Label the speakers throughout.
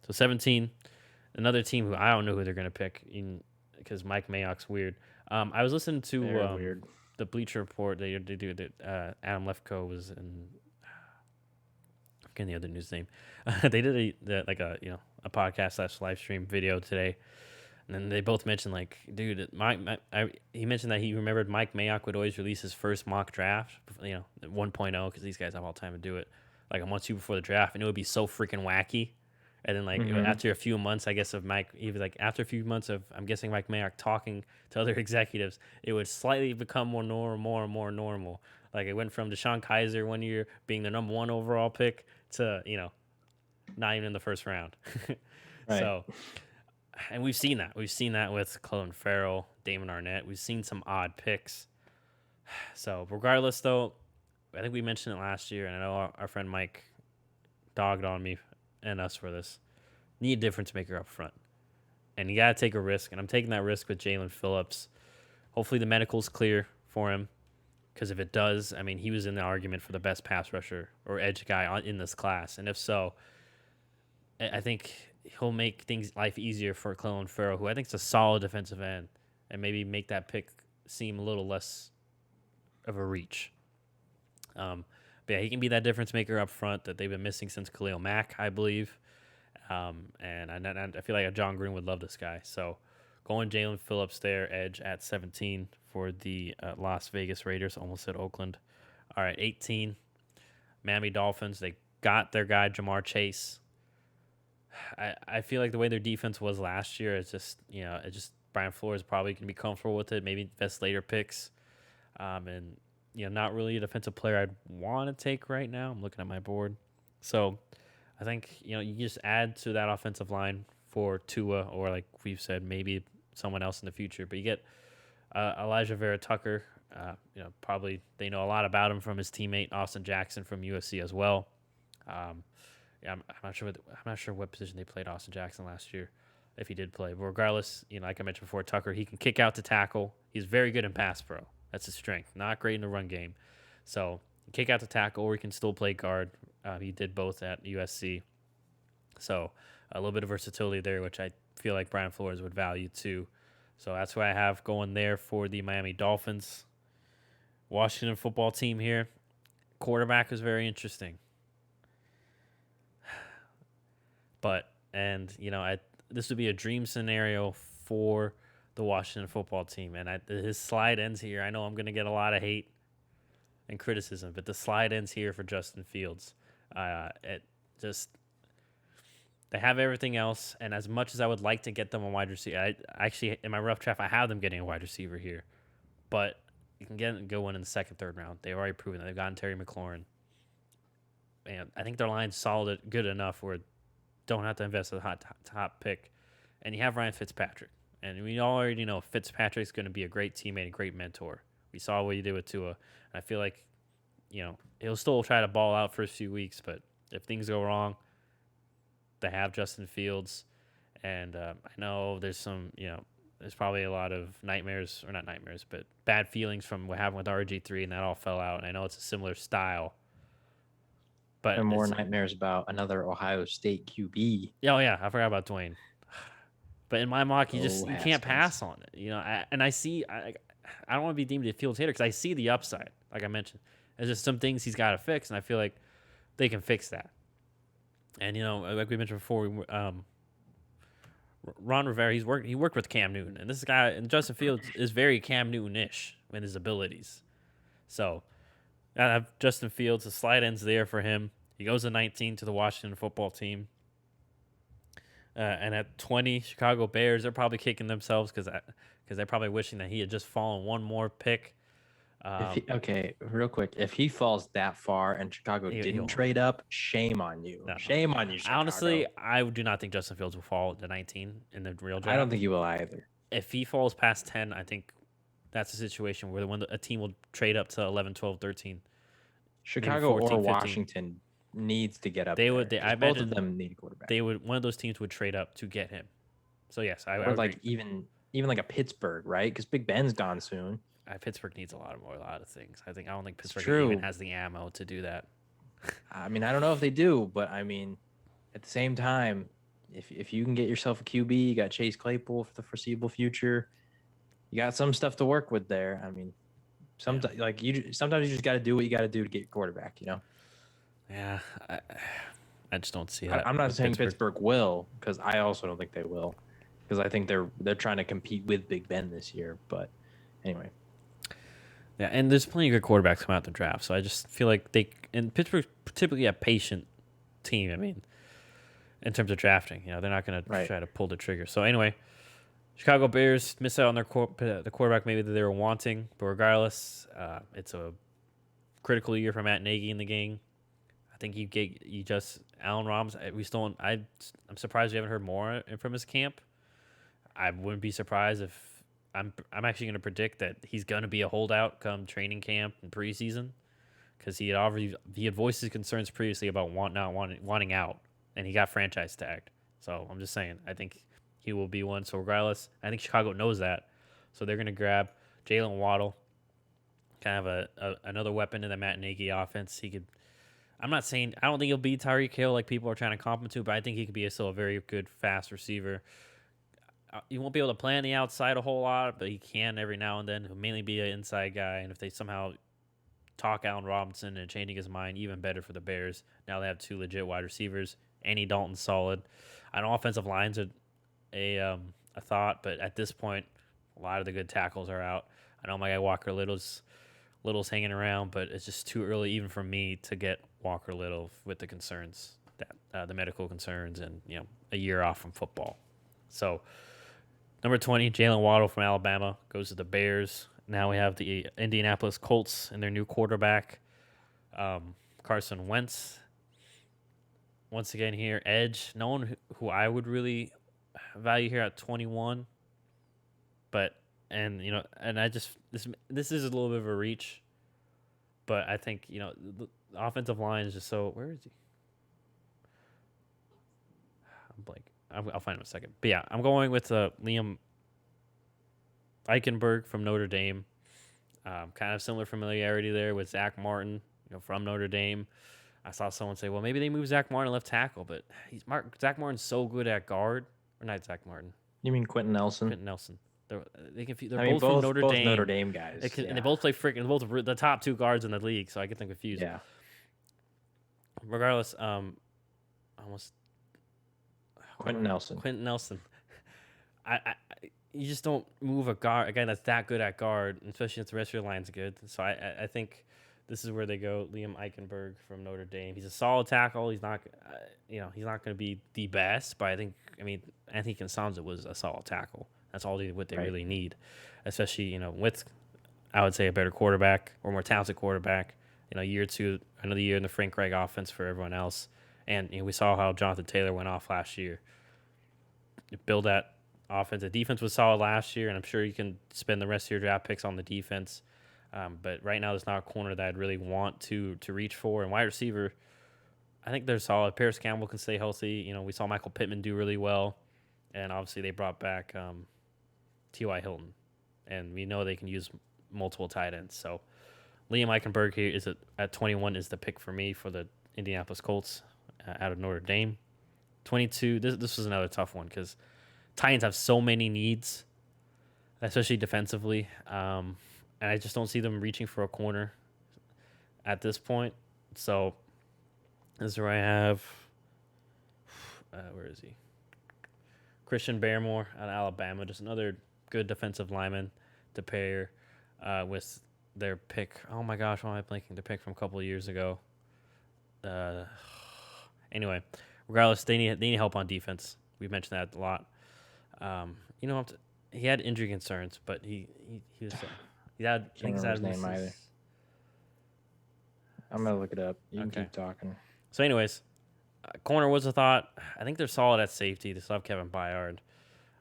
Speaker 1: So 17, another team who I don't know who they're gonna pick because Mike Mayock's weird. I was listening to
Speaker 2: Very weird.
Speaker 1: the Bleacher Report. They do that. Adam Lefkoe was in. I'm forgetting the other news name. They did like a a podcast slash live stream video today, and then they both mentioned like, dude, he mentioned that he remembered Mike Mayock would always release his first mock draft, 1.0, because these guys have all the time to do it, like a month or two before the draft, and it would be so freaking wacky. And then like
Speaker 2: Hmm.
Speaker 1: after a few months, I guess of Mike, he was like after a few months of I'm guessing Mike Mayock talking to other executives, it would slightly become more normal, more and more normal. Like it went from Deshaun Kaiser one year being the number one overall pick to not even in the first round.
Speaker 2: Right.
Speaker 1: So, and we've seen that. We've seen that with Clelin Ferrell, Damon Arnett. We've seen some odd picks. So, regardless, though, I think we mentioned it last year, and I know our friend Mike dogged on me and us for this. Need a difference maker up front. And you got to take a risk, and I'm taking that risk with Jalen Phillips. Hopefully, the medical's clear for him, because if it does, I mean, he was in the argument for the best pass rusher or edge guy in this class. And if so, I think he'll make things life easier for Clelin Ferrell, who I think is a solid defensive end, and maybe make that pick seem a little less of a reach. But yeah, he can be that difference maker up front that they've been missing since Khalil Mack, I believe. And I feel like John Green would love this guy. So going Jalen Phillips there, edge at 17 for the Las Vegas Raiders, almost at Oakland. All right, 18, Miami Dolphins. They got their guy, Jamar Chase. I feel like the way their defense was last year, it's just Brian Flores probably can be comfortable with it. Maybe invest later picks, and not really a defensive player I'd want to take right now. I'm looking at my board, so I think you just add to that offensive line for Tua, or like we've said, maybe someone else in the future. But you get Elijah Vera Tucker. Probably they know a lot about him from his teammate Austin Jackson from USC as well. Um, yeah, I'm not sure. I'm not sure what position they played Austin Jackson last year, if he did play. But regardless, like I mentioned before, Tucker, he can kick out to tackle. He's very good in pass pro. That's his strength. Not great in the run game. So kick out to tackle, or he can still play guard. He did both at USC. So a little bit of versatility there, which I feel like Brian Flores would value too. So that's what I have going there for the Miami Dolphins. Washington football team here. Quarterback is very interesting. This would be a dream scenario for the Washington football team. And his slide ends here. I know I'm going to get a lot of hate and criticism, but the slide ends here for Justin Fields. It just they have everything else, and as much as I would like to get them a wide receiver, I actually in my rough draft I have them getting a wide receiver here, but you can get a good one in the second, third round. They've already proven that they've gotten Terry McLaurin, and I think their line's solid, good enough where don't have to invest a hot top pick, and you have Ryan Fitzpatrick, and we already know Fitzpatrick's going to be a great teammate, a great mentor. We saw what he did with Tua, and I feel like he'll still try to ball out for a few weeks, but if things go wrong, they have Justin Fields, and I know there's probably a lot of nightmares, or not nightmares, but bad feelings from what happened with RG3, and that all fell out. And I know it's a similar style, but
Speaker 2: And more nightmares about another Ohio State QB.
Speaker 1: oh yeah, I forgot about Dwayne. But in my mock,
Speaker 2: Oh,
Speaker 1: you can't
Speaker 2: Haskins.
Speaker 1: pass on it. I don't want to be deemed a Fields hater because I see the upside, like I mentioned. There's just some things he's got to fix, and I feel like they can fix that. And like we mentioned before, Ron Rivera, he worked with Cam Newton, and this guy and Justin Fields is very Cam Newton-ish in his abilities. So I have Justin Fields. The slide ends there for him. He goes to 19 to the Washington football team. And at 20, Chicago Bears, they're probably kicking themselves because they're probably wishing that he had just fallen one more pick.
Speaker 2: Okay, real quick, if he falls that far and Chicago didn't
Speaker 1: He'll
Speaker 2: trade up, shame on you.
Speaker 1: no.
Speaker 2: Shame on you,
Speaker 1: Honestly,
Speaker 2: Chicago.
Speaker 1: I do not think Justin Fields will fall to 19 in the real
Speaker 2: I don't
Speaker 1: draft.
Speaker 2: think he will either.
Speaker 1: If he falls past 10, I think that's a situation where a team will trade up to 11, 12, 13, maybe
Speaker 2: Chicago
Speaker 1: 14,
Speaker 2: or
Speaker 1: 15.
Speaker 2: Washington needs to get up
Speaker 1: They
Speaker 2: there
Speaker 1: would. I
Speaker 2: because both of
Speaker 1: imagine
Speaker 2: them need a quarterback.
Speaker 1: one of those teams would trade up to get him. So yes, I
Speaker 2: Or
Speaker 1: agree.
Speaker 2: like even like a Pittsburgh, right? Because Big Ben's gone soon.
Speaker 1: Pittsburgh needs a lot of things. I don't think
Speaker 2: It's
Speaker 1: Pittsburgh even
Speaker 2: true.
Speaker 1: has the ammo to do that.
Speaker 2: I mean, I don't know if they do, but I mean, at the same time, if you can get yourself a QB, you got Chase Claypool for the foreseeable future. You got some stuff to work with there. I mean, sometimes sometimes you just got to do what you got to do to get your quarterback.
Speaker 1: Yeah, I just don't see
Speaker 2: I,
Speaker 1: that
Speaker 2: I'm not
Speaker 1: with
Speaker 2: saying
Speaker 1: Pittsburgh.
Speaker 2: Pittsburgh will, because I also don't think they will, because I think they're trying to compete with Big Ben this year. But anyway,
Speaker 1: Yeah, and there's plenty of good quarterbacks coming out the draft, so I just feel like and Pittsburgh's typically a patient team. I mean, in terms of drafting, they're not going to
Speaker 2: right.
Speaker 1: try to pull the trigger. So anyway, Chicago Bears miss out on the quarterback maybe that they were wanting, but regardless, it's a critical year for Matt Nagy in the game. I think you just Allen Robinson. I'm surprised we haven't heard more from his camp. I wouldn't be surprised if I'm actually going to predict that he's going to be a holdout come training camp and preseason because he had voiced his concerns previously about wanting out, and he got franchise tagged. So I'm just saying, I think he will be one. So regardless, I think Chicago knows that, so they're going to grab Jalen Waddle, kind of another weapon in the Matt Nagy offense. He could. I'm not saying I don't think he'll be Tyreek Hill like people are trying to comp him to, but I think he could be still a very good fast receiver. He won't be able to play on the outside a whole lot, but he can every now and then. He'll mainly be an inside guy, and if they somehow talk Allen Robinson and changing his mind, even better for the Bears. Now they have two legit wide receivers. Andy Dalton's solid. I know offensive lines are a thought, but at this point, a lot of the good tackles are out. I know my guy Walker Little's hanging around, but it's just too early even for me to get Walker Little with the concerns that the medical concerns and a year off from football. So number 20, Jalen Waddle from Alabama goes to the Bears. Now we have the Indianapolis Colts and their new quarterback, Carson Wentz. Once again here, edge. No one who I would really value here at 21. But, and I just, this is a little bit of a reach. But I think, the offensive line is just so, where is he? I'm blank. I'll find him in a second. But yeah, I'm going with Liam Eichenberg from Notre Dame. Kind of similar familiarity there with Zach Martin, from Notre Dame. I saw someone say, well, maybe they move Zach Martin left tackle, but Zach Martin's so good at guard. Or not Zach Martin.
Speaker 2: You mean Quentin Nelson?
Speaker 1: Quentin Nelson. They're
Speaker 2: I mean,
Speaker 1: both from Notre
Speaker 2: both
Speaker 1: Dame.
Speaker 2: Notre Dame guys,
Speaker 1: And they both play both the top two guards in the league, so I get them confused.
Speaker 2: Yeah.
Speaker 1: Regardless, almost
Speaker 2: Quentin Nelson.
Speaker 1: Quentin Nelson. You just don't move a guy that's that good at guard, especially if the rest of your line's good. So I think this is where they go. Liam Eichenberg from Notre Dame. He's a solid tackle. He's not, he's not going to be the best, but Anthony Constanza was a solid tackle. That's what they really need, especially with, I would say, a better quarterback or more talented quarterback. Another year in the Frank Reich offense for everyone else, and we saw how Jonathan Taylor went off last year. Build that offense. The defense was solid last year, and I'm sure you can spend the rest of your draft picks on the defense. But right now, there's not a corner that I'd really want to reach for. And wide receiver, I think they're solid. Paris Campbell can stay healthy. We saw Michael Pittman do really well, and obviously they brought back T.Y. Hilton, and we know they can use multiple tight ends. So Liam Eichenberg here at 21 is the pick for me for the Indianapolis Colts out of Notre Dame. 22. This was another tough one because Titans have so many needs, especially defensively, and I just don't see them reaching for a corner at this point. So this is where I have. Where is he? Christian Barmore out of Alabama, just another good defensive lineman to pair with their pick. Oh my gosh, why am I blanking? Their pick from a couple of years ago. Anyway, regardless, they need help on defense. We've mentioned that a lot. He had injury concerns, but he was. He had. I think he's had
Speaker 2: his name either. I'm gonna look it up. You can keep talking.
Speaker 1: So, anyways, corner was a thought. I think they're solid at safety. They still have Kevin Byard.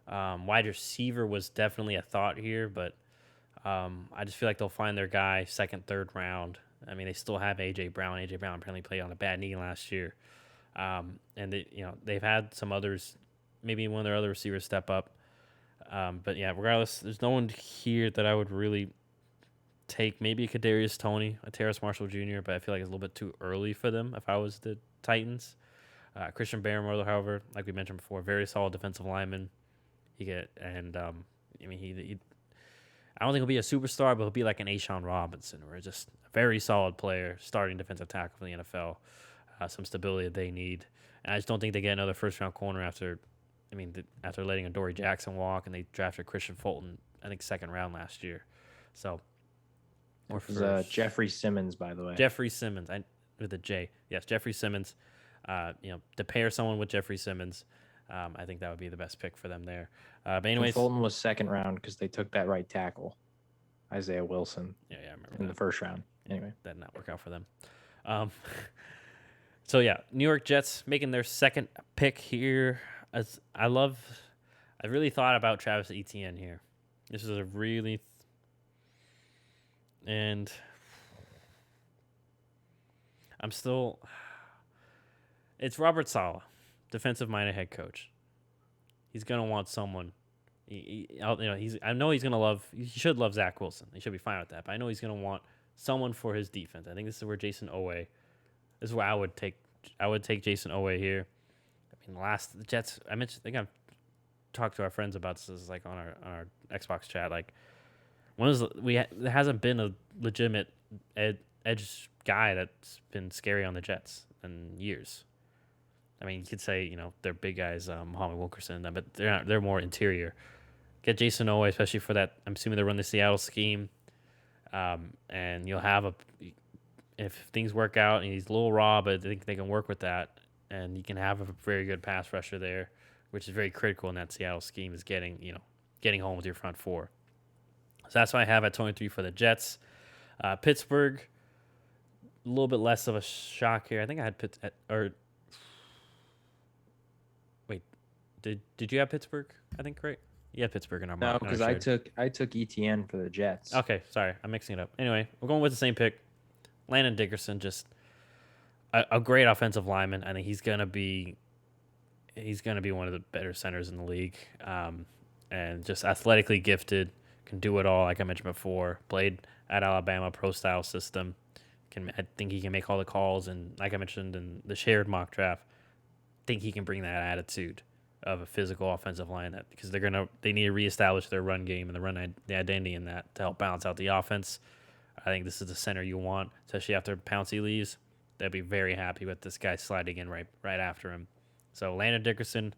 Speaker 1: Wide receiver was definitely a thought here, but I just feel like they'll find their guy second, third round. I mean, they still have A.J. Brown. A.J. Brown apparently played on a bad knee last year. And they've had some others, maybe one of their other receivers step up. But yeah, regardless, there's no one here that I would really take. Maybe a Kadarius Toney, a Terrace Marshall Jr., but I feel like it's a little bit too early for them if I was the Titans. Christian Barrymore, however, like we mentioned before, very solid defensive lineman. I mean, I don't think he'll be a superstar, but he'll be like an Ashawn Robinson, or just a very solid player, starting defensive tackle for the NFL. Some stability that they need, and I just don't think they get another first round corner after. I mean, after letting Adoree Jackson walk, and they drafted Christian Fulton, I think second round last year. So, or
Speaker 2: It was
Speaker 1: first.
Speaker 2: Jeffrey Simmons, by the way.
Speaker 1: Jeffrey Simmons, with a J. Yes, Jeffrey Simmons. To pair someone with Jeffrey Simmons, I think that would be the best pick for them there. But anyways,
Speaker 2: Fulton was second round because they took that right tackle, Isaiah Wilson.
Speaker 1: Yeah, I remember
Speaker 2: in the first round. Anyway,
Speaker 1: that did not work out for them. So yeah, New York Jets making their second pick here. As I really thought about Travis Etienne here. This is a really, and I'm still. It's Robert Saleh, defensive-minded head coach. He's gonna want someone. I know he's gonna love. He should love Zach Wilson. He should be fine with that. But I know he's gonna want someone for his defense. I think this is where Jason Owe. This is where I would take. I would take Jason Owe here. I mean, the Jets. I think I've talked to our friends about this. Is like on our Xbox chat. Like, there hasn't been a legitimate edge guy that's been scary on the Jets in years. I mean, you could say they're big guys, Muhammad Wilkerson and them, but they're not. They're more interior. Get Jason Owe, especially for that. I'm assuming they run the Seattle scheme, and you'll have if things work out and he's a little raw, but I think they can work with that, and you can have a very good pass rusher there, which is very critical in that Seattle scheme is getting home with your front four. So that's what I have at 23 for the Jets. Pittsburgh, a little bit less of a shock here. I think I had Did you have Pittsburgh? I think, right? You had Pittsburgh in our
Speaker 2: no, because I took ETN for the Jets.
Speaker 1: Okay, sorry, I'm mixing it up. Anyway, we're going with the same pick. Landon Dickerson, just a great offensive lineman. I think he's gonna be one of the better centers in the league, and just athletically gifted, can do it all. Like I mentioned before, played at Alabama, pro style system. I think he can make all the calls, and like I mentioned in the shared mock draft, I think he can bring that attitude of a physical offensive line because they need to reestablish their run game and the identity in that to help balance out the offense. I think this is the center you want, especially after Pouncey leaves. They'll be very happy with this guy sliding in right after him. So Landon Dickerson,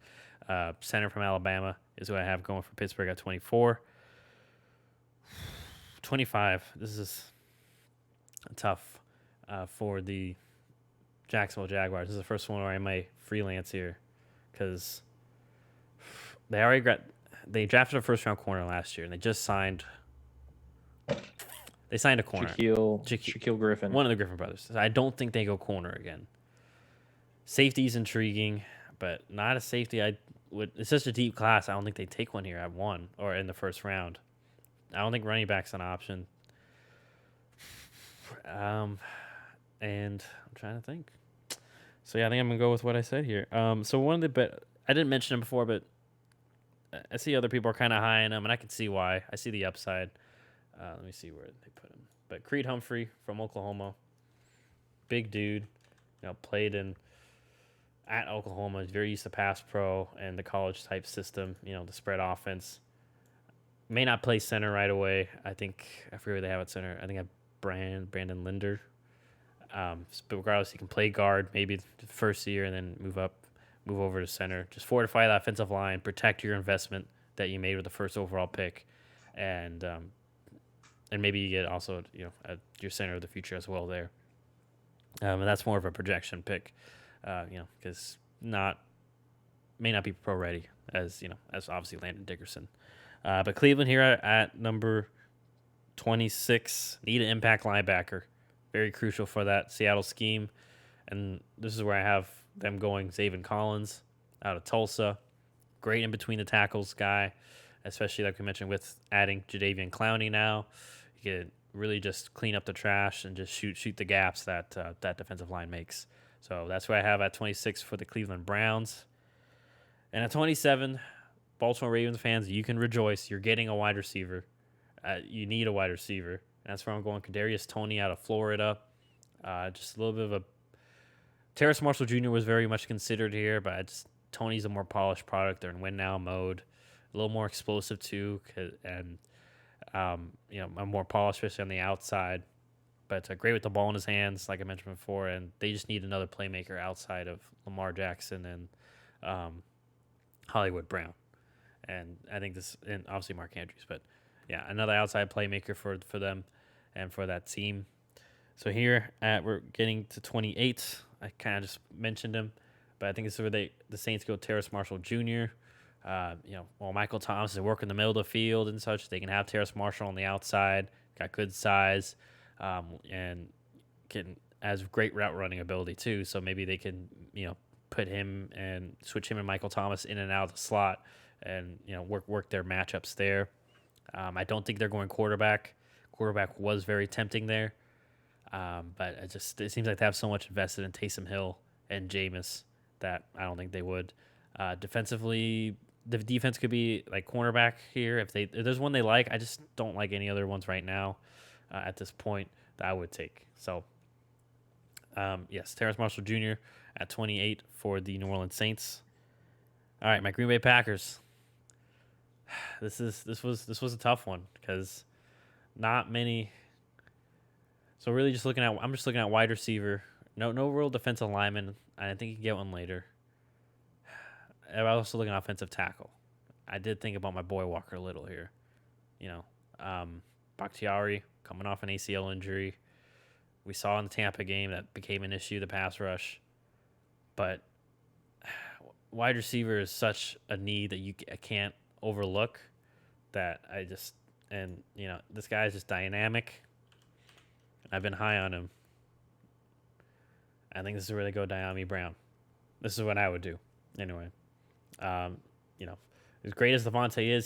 Speaker 1: center from Alabama, is who I have going for Pittsburgh at 24. 25. This is tough for the Jacksonville Jaguars. This is the first one where I might freelance here because they drafted a first round corner last year and they just signed a corner.
Speaker 2: Shaquille Griffin.
Speaker 1: One of the Griffin brothers. I don't think they go corner again. Safety's intriguing, but not a safety. It's such a deep class. I don't think they take one here at 1 or in the first round. I don't think running back's an option. And I'm trying to think. So yeah, I think I'm gonna go with what I said here. So one of I didn't mention him before, but I see other people are kind of high in him, and I can see why. I see the upside. Let me see where they put him. But Creed Humphrey from Oklahoma, big dude. Played at Oklahoma. He's very used to pass pro and the college type system. The spread offense. May not play center right away. I forget who they have at center. I think I have Brandon Linder. But regardless, he can play guard maybe the first year and then move over to center. Just fortify the offensive line, protect your investment that you made with the first overall pick, and maybe you get also your center of the future as well there. And that's more of a projection pick, because may not be pro ready as obviously Landon Dickerson. But Cleveland here at number 26 need an impact linebacker. Very crucial for that Seattle scheme. And this is where I have them going Zaven Collins out of Tulsa. Great in between the tackles guy, especially like we mentioned with adding Jadeveon Clowney now. You can really just clean up the trash and just shoot the gaps that defensive line makes. So that's what I have at 26 for the Cleveland Browns. And at 27, Baltimore Ravens fans, you can rejoice. You're getting a wide receiver. You need a wide receiver. And that's where I'm going. Kadarius Toney out of Florida. Just a little bit of Terrace Marshall Jr. was very much considered here, but Tony's a more polished product. They're in win now mode, a little more explosive too, and a more polished, especially on the outside. But great with the ball in his hands, like I mentioned before, and they just need another playmaker outside of Lamar Jackson and um, Hollywood Brown. And I think this, and obviously Mark Andrews, but yeah, another outside playmaker for them and for that team. So we're getting to 28. I kind of just mentioned him, but I think this is where the Saints go Terrace Marshall Jr. While Michael Thomas is working the middle of the field and such, they can have Terrace Marshall on the outside. Got good size, and has great route running ability too. So maybe they can put him and switch him and Michael Thomas in and out of the slot, and work their matchups there. I don't think they're going quarterback. Quarterback was very tempting there. But it seems like they have so much invested in Taysom Hill and Jameis that I don't think they would. Defensively, the defense could be like cornerback here if there's one they like. I just don't like any other ones right now at this point that I would take. So yes, Terrace Marshall Jr. at 28 for the New Orleans Saints. All right, my Green Bay Packers. This was a tough one because not many. So really, I'm just looking at wide receiver. No real defensive lineman. I think you can get one later. I'm also looking at offensive tackle. I did think about my boy Walker Little here. Bakhtiari coming off an ACL injury. We saw in the Tampa game that became an issue, the pass rush. But wide receiver is such a need that I can't overlook. That this guy is just dynamic. I've been high on him. I think this is where they go Diami Brown. This is what I would do. Anyway, as great as Devontae is,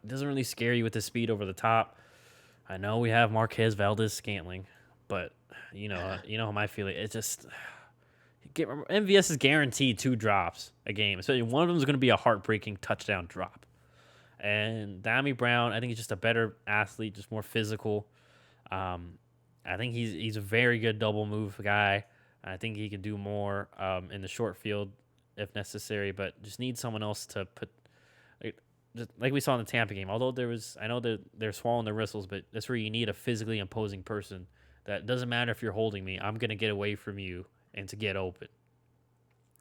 Speaker 1: doesn't really scare you with his speed over the top. I know we have Marquez Valdez-Scantling, but how my feeling. It's just MVS is guaranteed 2 drops a game. Especially one of them is going to be a heartbreaking touchdown drop. And Diami Brown, I think he's just a better athlete, just more physical. I think he's a very good double move guy. I think he can do more in the short field if necessary, but just need someone else to put, like we saw in the Tampa game. Although I know that they're swallowing their whistles, but that's where you need a physically imposing person. That doesn't matter if you're holding me. I'm gonna get away from you and to get open.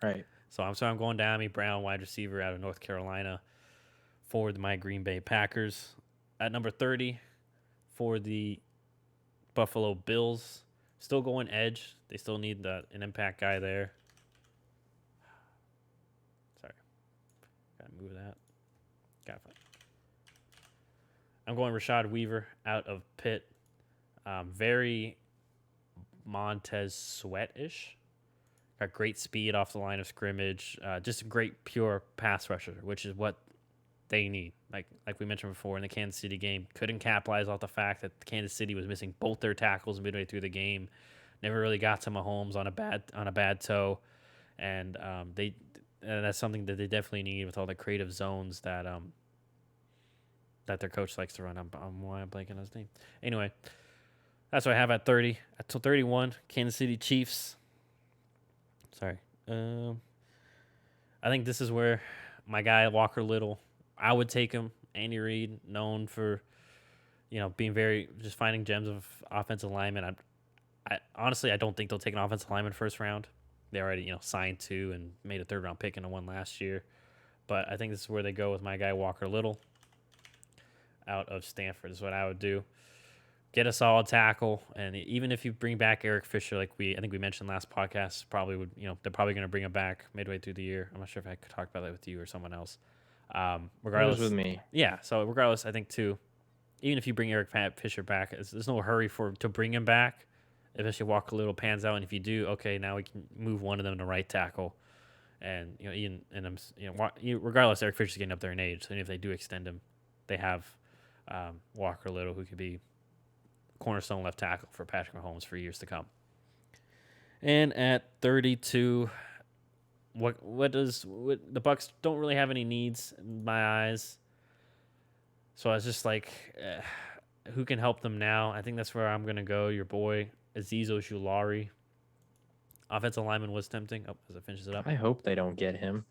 Speaker 2: Right.
Speaker 1: So I'm going Diami Brown, wide receiver out of North Carolina, for my Green Bay Packers. At number 30 for the Buffalo Bills, still going edge. They still need an impact guy there. Sorry, gotta move that. Gotta find. I'm going Rashad Weaver out of Pitt. Very Montez Sweat-ish. Got great speed off the line of scrimmage. Just a great pure pass rusher, which is what they need. Like we mentioned before in the Kansas City game, couldn't capitalize off the fact that Kansas City was missing both their tackles midway through the game. Never really got to Mahomes on a bad toe, and that's something that they definitely need with all the creative zones that their coach likes to run. I'm blanking on his name. Anyway, that's what I have at 30. At 31, Kansas City Chiefs. Sorry. I think this is where my guy Walker Little, I would take him. Andy Reid, known for, being just finding gems of offensive linemen. I honestly, I don't think they'll take an offensive lineman first round. They already, signed 2 and made a 3rd round pick into 1 last year. But I think this is where they go with my guy Walker Little out of Stanford is what I would do. Get a solid tackle, and even if you bring back Eric Fisher, I think we mentioned last podcast, they're probably going to bring him back midway through the year. I'm not sure if I could talk about that with you or someone else. Regardless,
Speaker 2: with me.
Speaker 1: Yeah. So regardless, I think too, even if you bring Eric Fisher back, there's no hurry to bring him back. Especially Walker Little pans out, and if you do, okay, now we can move one of them to right tackle, and regardless, Eric Fisher's getting up there in age, so if they do extend him, they have Walker Little, who could be cornerstone left tackle for Patrick Mahomes for years to come. And at 32, the Bucs don't really have any needs in my eyes, so I was just like, who can help them now? I think that's where I'm gonna go. Your boy Azeez Ojulari Offensive lineman was tempting. Oh, as it finishes it up.
Speaker 2: I hope they don't get him.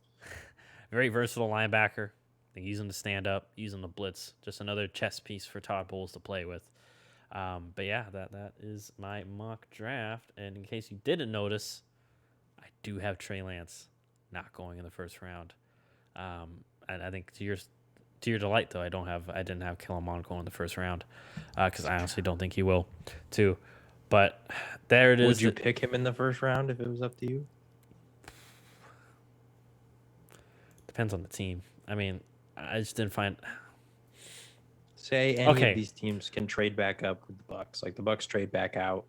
Speaker 1: Very versatile linebacker. They use him to stand up, use him to blitz. Just another chess piece for Todd Bowles to play with. But yeah, that is my mock draft. And in case you didn't notice, I do have Trey Lance not going in the first round. And I think to your delight, though, I didn't have Kellen Mond going in the first round because I honestly don't think he will, too. But there it is.
Speaker 2: Would you pick him in the first round if it was up to you?
Speaker 1: Depends on the team. I mean, I just didn't find.
Speaker 2: Say any
Speaker 1: Okay.
Speaker 2: of these teams can trade back up with the Bucks. Like the Bucks trade back out,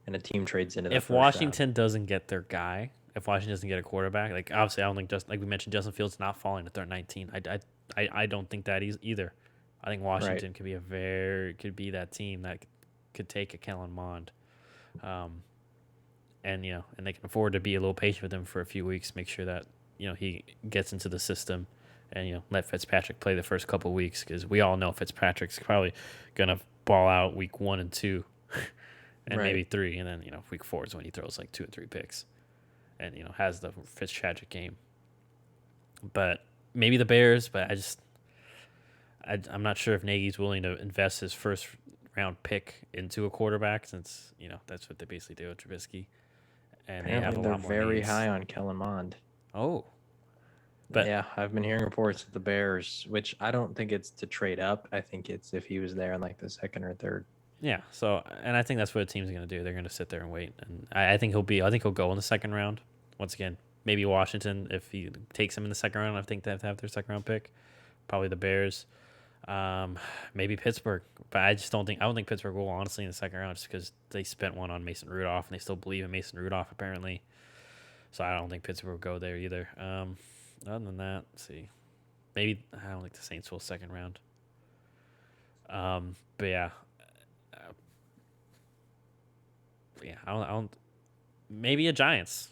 Speaker 2: and a team trades into the
Speaker 1: If
Speaker 2: first round.
Speaker 1: Washington doesn't get their guy, if Washington doesn't get a quarterback, like obviously I don't think like we mentioned, Justin Fields not falling to 19. I don't think that either. I think Washington could be that team that could take a Kellen Mond, and and they can afford to be a little patient with him for a few weeks, make sure that he gets into the system, and let Fitzpatrick play the first couple of weeks because we all know Fitzpatrick's probably gonna ball out week 1 and 2. And maybe 3, and then week 4 is when he throws like 2 and 3 picks, and has the Fitzpatrick game. But maybe the Bears, but I'm not sure if Nagy's willing to invest his first round pick into a quarterback since that's what they basically do with Trubisky, and
Speaker 2: Apparently
Speaker 1: they have a lot more
Speaker 2: very
Speaker 1: needs.
Speaker 2: high on Kellen Mond.
Speaker 1: Oh, but
Speaker 2: yeah, I've been hearing reports of the Bears, which I don't think it's to trade up. I think it's if he was there in like the second or third.
Speaker 1: Yeah, so and I think that's what a team's going to do. They're going to sit there and wait, and I think he'll go in the second round. Once again, maybe Washington if he takes him in the second round. I think they have to have their second round pick. Probably the Bears, maybe Pittsburgh, but I don't think Pittsburgh will honestly in the second round just because they spent one on Mason Rudolph and they still believe in Mason Rudolph apparently. So I don't think Pittsburgh will go there either. Other than that, let's see, maybe I don't think the Saints will second round. But yeah. I don't. Maybe a Giants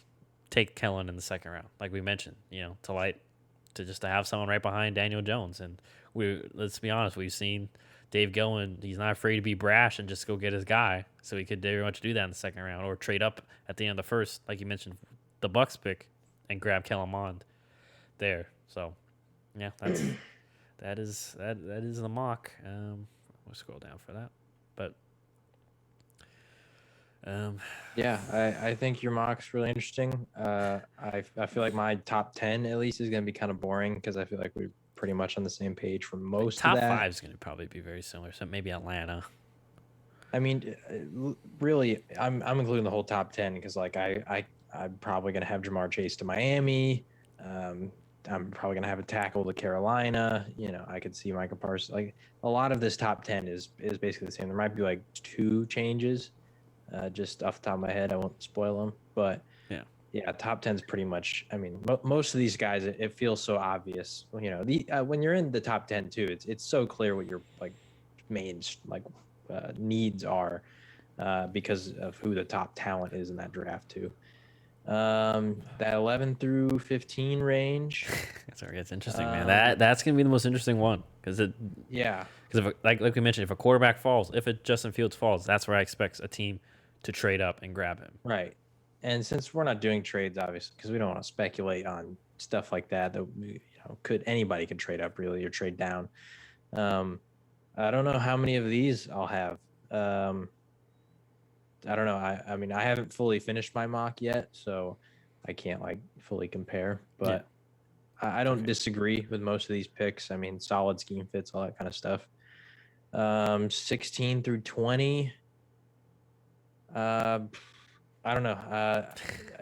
Speaker 1: take Kellen in the second round, like we mentioned. To have someone right behind Daniel Jones, and let's be honest, we've seen Dave Gillen. He's not afraid to be brash and just go get his guy. So he could very much do that in the second round, or trade up at the end of the first, like you mentioned, the Bucks pick, and grab Kellen Mond there. So yeah, that is the mock. We'll scroll down for that, but.
Speaker 2: Yeah, I think your mock's really interesting. I feel like my top 10 at least is going to be kind of boring because I feel like we're pretty much on the same page for most
Speaker 1: top
Speaker 2: of that.
Speaker 1: 5 is going to probably be very similar. So maybe Atlanta.
Speaker 2: I mean, really, I'm including the whole top 10 because like I'm probably going to have Jamar Chase to Miami. I'm probably going to have a tackle to Carolina. I could see Micah Parsons. Like a lot of this top 10 is basically the same. There might be like 2 changes. Just off the top of my head, I won't spoil them, but yeah, top 10 is pretty much. I mean, most of these guys, it feels so obvious. When you're in the top 10 too, it's so clear what your like main needs are because of who the top talent is in that draft too. That 11 through 15 range.
Speaker 1: Sorry, it's interesting, man. That's gonna be the most interesting one because like we mentioned, if a quarterback falls, if Justin Fields falls, that's where I expect a team to trade up and grab him.
Speaker 2: Right. And since we're not doing trades, obviously, because we don't want to speculate on stuff like that anybody could trade up really or trade down. I don't know how many of these I'll have. I don't know. I mean, I haven't fully finished my mock yet, so I can't like fully compare. But I don't disagree with most of these picks. I mean, solid scheme fits, all that kind of stuff. 16 through 20. I don't know.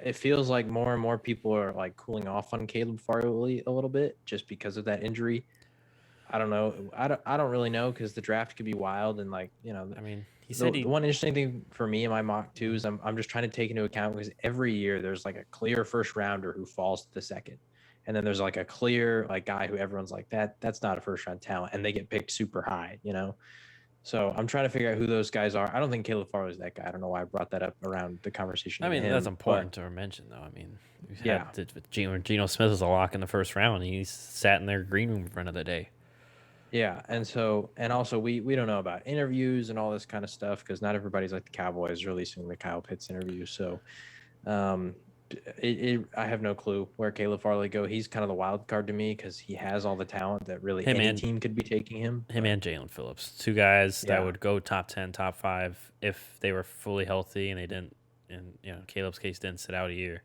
Speaker 2: It feels like more and more people are like cooling off on Caleb Farley a little bit just because of that injury. I don't know. I don't really know because the draft could be wild and like
Speaker 1: I mean,
Speaker 2: the one interesting thing for me in my mock too is I'm just trying to take into account because every year there's like a clear first rounder who falls to the second, and then there's like a clear like guy who everyone's like that's not a first round talent and they get picked super high. So I'm trying to figure out who those guys are. I don't think Caleb Farley is that guy. I don't know why I brought that up around the conversation.
Speaker 1: I mean, that's important to mention, though. I mean, Geno Smith was a lock in the first round. And he sat in their green room for another day.
Speaker 2: Yeah, and also we don't know about interviews and all this kind of stuff because not everybody's like the Cowboys releasing the Kyle Pitts interview. So Um, I have no clue where Caleb Farley go. He's kind of the wild card to me because he has all the talent that really
Speaker 1: Him
Speaker 2: any
Speaker 1: and
Speaker 2: team could be taking him.
Speaker 1: him
Speaker 2: But
Speaker 1: and Jalen Phillips, two guys that
Speaker 2: yeah,
Speaker 1: would go top 10, top 5 if they were fully healthy and they didn't. In Caleb's case, didn't sit out a year,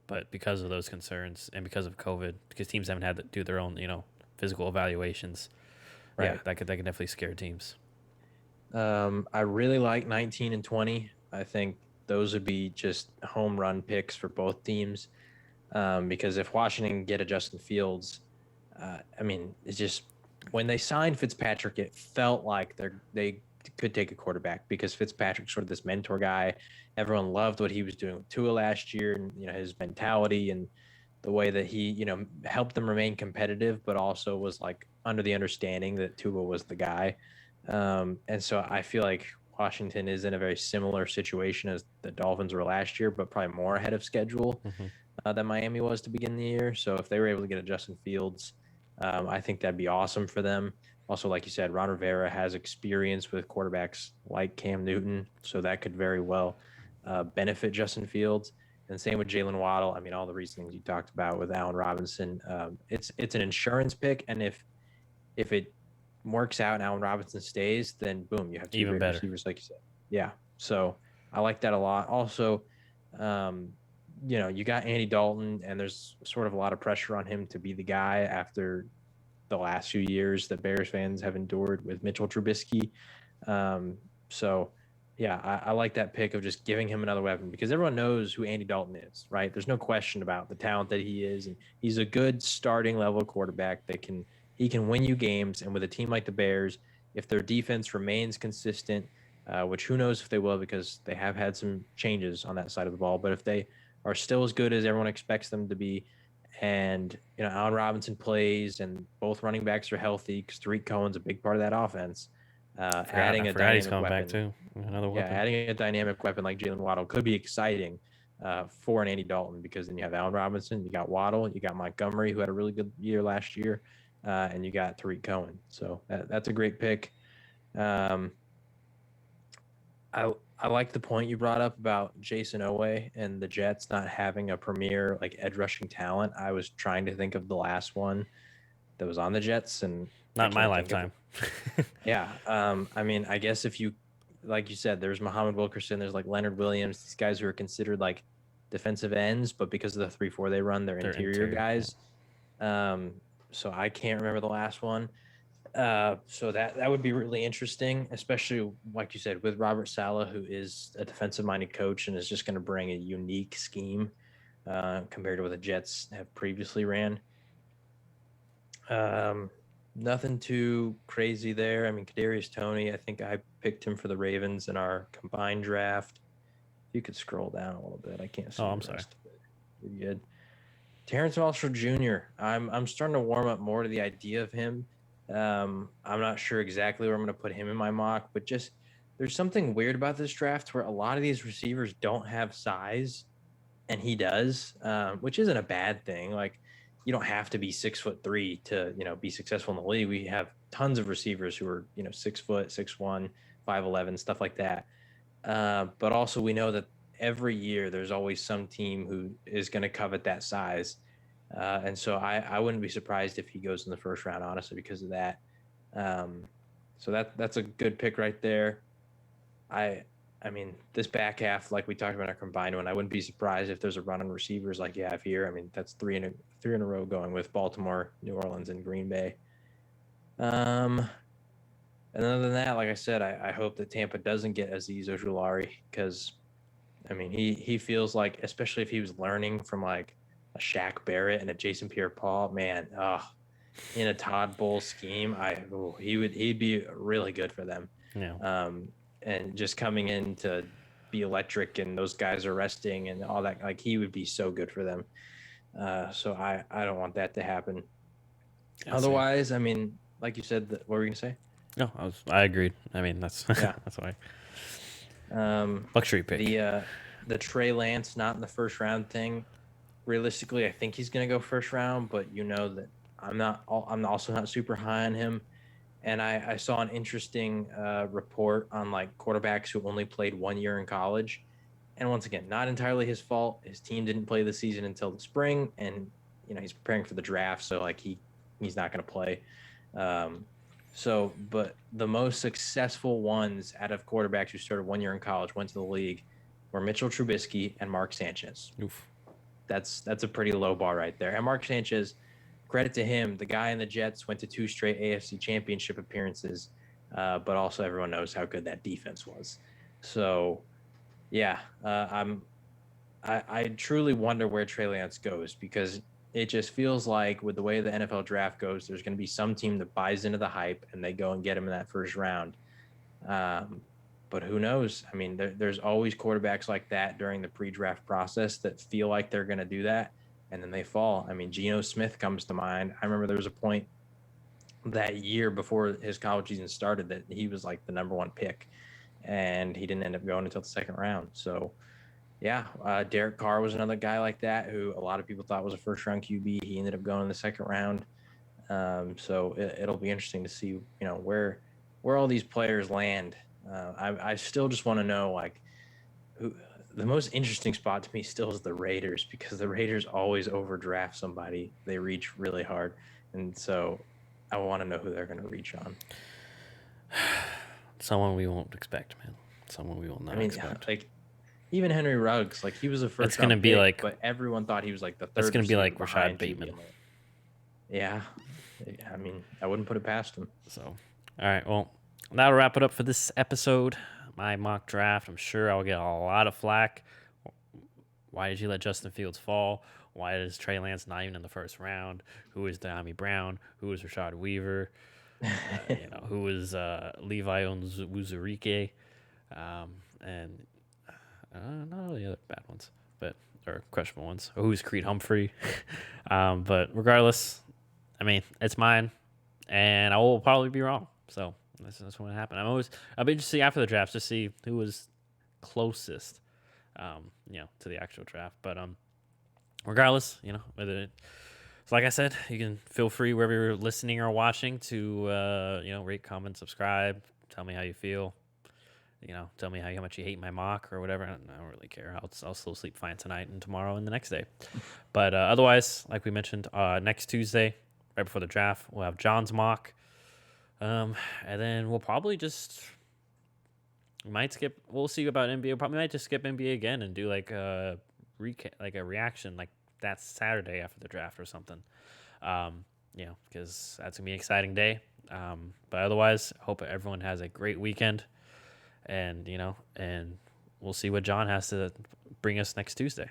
Speaker 1: but because of those concerns and because of COVID, because teams haven't had to do their own physical evaluations, yeah,
Speaker 2: right.
Speaker 1: that could definitely scare teams.
Speaker 2: I really like 19 and 20. I think those would be just home run picks for both teams. Because if Washington can get a Justin Fields, I mean, it's just when they signed Fitzpatrick, it felt like they could take a quarterback because Fitzpatrick's sort of this mentor guy. Everyone loved what he was doing with Tua last year, and his mentality and the way that he helped them remain competitive, but also was like under the understanding that Tua was the guy. And so I feel like Washington is in a very similar situation as the Dolphins were last year, but probably more ahead of schedule
Speaker 1: Hmm.
Speaker 2: than Miami was to begin the year. So if they were able to get a Justin Fields, I think that'd be awesome for them. Also, like you said, Ron Rivera has experience with quarterbacks like Cam Newton, so that could very well benefit Justin Fields. And same with Jalen Waddle. I mean, all the reasonings you talked about with Allen Robinson. It's an insurance pick, and if it works out and Allen Robinson stays, then boom, you have two
Speaker 1: Even
Speaker 2: great
Speaker 1: better.
Speaker 2: receivers, like you said. Yeah. So I like that a lot. Also, um, you got Andy Dalton, and there's sort of a lot of pressure on him to be the guy after the last few years that Bears fans have endured with Mitchell Trubisky. Um, so, yeah, I like that pick of just giving him another weapon because everyone knows who Andy Dalton is, right? There's no question about the talent that he is, and he's a good starting level quarterback that he can win you games. And with a team like the Bears, if their defense remains consistent, which who knows if they will because they have had some changes on that side of the ball, but if they are still as good as everyone expects them to be, and Allen Robinson plays, and both running backs are healthy because Tariq Cohen's a big part of that offense.
Speaker 1: I
Speaker 2: Adding a
Speaker 1: forgot he's
Speaker 2: dynamic
Speaker 1: coming back
Speaker 2: weapon,
Speaker 1: too. Another
Speaker 2: yeah,
Speaker 1: weapon.
Speaker 2: adding a dynamic weapon like Jalen Waddle could be exciting for an Andy Dalton because then you have Allen Robinson, you got Waddle, you got Montgomery who had a really good year last year, and you got Tariq Cohen. So that's a great pick. Um, I I like the point you brought up about Jason Owe and the Jets not having a premier like edge rushing talent. I was trying to think of the last one that was on the Jets, and I
Speaker 1: Not in my
Speaker 2: can't think of it.
Speaker 1: lifetime.
Speaker 2: Yeah. I mean, I guess if you, like you said, there's Muhammad Wilkerson, there's like Leonard Williams, these guys who are considered like defensive ends, but because of the 3-4 they run, they're
Speaker 1: They're
Speaker 2: interior
Speaker 1: interior. Yeah.
Speaker 2: guys. So I can't remember the last one. So that would be really interesting, especially like you said, with Robert Saleh, who is a defensive minded coach and is just going to bring a unique scheme compared to what the Jets have previously ran. Um, Nothing too crazy there. I mean, Kadarius Toney, I think I picked him for the Ravens in our combined draft. If you could scroll down a little bit, I can't
Speaker 1: Oh,
Speaker 2: see
Speaker 1: I'm
Speaker 2: the
Speaker 1: sorry.
Speaker 2: rest of it. You're good. Terrence Marshall Jr. I'm starting to warm up more to the idea of him. I'm not sure exactly where I'm going to put him in my mock, but just there's something weird about this draft where a lot of these receivers don't have size, and he does, which isn't a bad thing. Like you don't have to be 6'3" to be successful in the league. We have tons of receivers who are 6 foot, 6'1", 5'11", stuff like that. But also we know that every year there's always some team who is going to covet that size. And so I wouldn't be surprised if he goes in the first round, honestly, because of that. Um, so that's a good pick right there. I I mean, this back half, like we talked about our combined one, I wouldn't be surprised if there's a run on receivers like you have here. I mean, that's three in a row going with Baltimore, New Orleans, and Green Bay. Um, and other than that, like I said, I hope that Tampa doesn't get Aziz Ojulari because I mean he feels like, especially if he was learning from like a Shaq Barrett and a Jason Pierre-Paul, man, in a Todd Bowles scheme, he'd be really good for them.
Speaker 1: Yeah.
Speaker 2: Um, and just coming in to be electric, and those guys are resting and all that, like he would be so good for them. So I don't want that to happen.
Speaker 1: Yeah. Same.
Speaker 2: Otherwise, I mean, like you said, what were you gonna say?
Speaker 1: No, I agreed. I mean, that's
Speaker 2: Yeah.
Speaker 1: that's why
Speaker 2: Um,
Speaker 1: luxury pick.
Speaker 2: the uh, the Trey Lance not in the first round thing. Realistically, I think he's gonna go first round, but you know that I'm also not super high on him. And I saw an interesting report on like quarterbacks who only played 1 year in college. And once again, not entirely his fault. His team didn't play the season until the spring, and he's preparing for the draft, so like he's not going to play. But the most successful ones out of quarterbacks who started 1 year in college went to the league were Mitchell Trubisky and Mark Sanchez.
Speaker 1: Oof.
Speaker 2: That's a pretty low bar right there. And Mark Sanchez, credit to him, the guy in the Jets went to 2 straight AFC Championship appearances, but also everyone knows how good that defense was. So, yeah, I truly wonder where Trey Lance goes, because it just feels like with the way the NFL draft goes, there's going to be some team that buys into the hype and they go and get him in that first round. But who knows? I mean, there's always quarterbacks like that during the pre-draft process that feel like they're going to do that, and then they fall. I mean, Geno Smith comes to mind. I remember there was a point that year before his college season started that he was like the number 1 pick, and he didn't end up going until the second round. So, yeah, Derek Carr was another guy like that who a lot of people thought was a first-round QB. He ended up going in the second round. So it'll be interesting to see, where all these players land. I still just want to know, like, who the most interesting spot to me still is the Raiders, because the Raiders always overdraft somebody. They reach really hard, and so I want to know who they're going to reach on.
Speaker 1: Someone we won't expect, man. Someone we will not expect.
Speaker 2: Like, even Henry Ruggs, like, he was a first.
Speaker 1: It's gonna be
Speaker 2: pick,
Speaker 1: like,
Speaker 2: but everyone thought he was like the third.
Speaker 1: That's gonna be like
Speaker 2: Rashad
Speaker 1: Bateman.
Speaker 2: Yeah, I mean, I wouldn't put it past him.
Speaker 1: So, all right, well, that'll wrap it up for this episode. My mock draft. I'm sure I'll get a lot of flack. Why did you let Justin Fields fall? Why is Trey Lance not even in the first round? Who is De'Ami Brown? Who is Rashad Weaver? Who is Levi Onwuzurike? And not all the other bad ones, or questionable ones. Who's Creed Humphrey? But regardless, I mean, it's mine, and I will probably be wrong. So that's what's going to happen. I'll be interested to see after the draft to see who was closest, to the actual draft. But regardless, so like I said, you can feel free wherever you're listening or watching to rate, comment, subscribe. Tell me how you feel. Tell me how much you hate my mock or whatever. I don't really care. I'll still sleep fine tonight and tomorrow and the next day. But otherwise, like we mentioned, next Tuesday, right before the draft, we'll have John's mock. And then we'll probably might skip. We'll see about NBA. We'll probably might just skip NBA again and do like a reaction like that Saturday after the draft or something. Because that's gonna be an exciting day. But otherwise, I hope everyone has a great weekend. And we'll see what John has to bring us next Tuesday.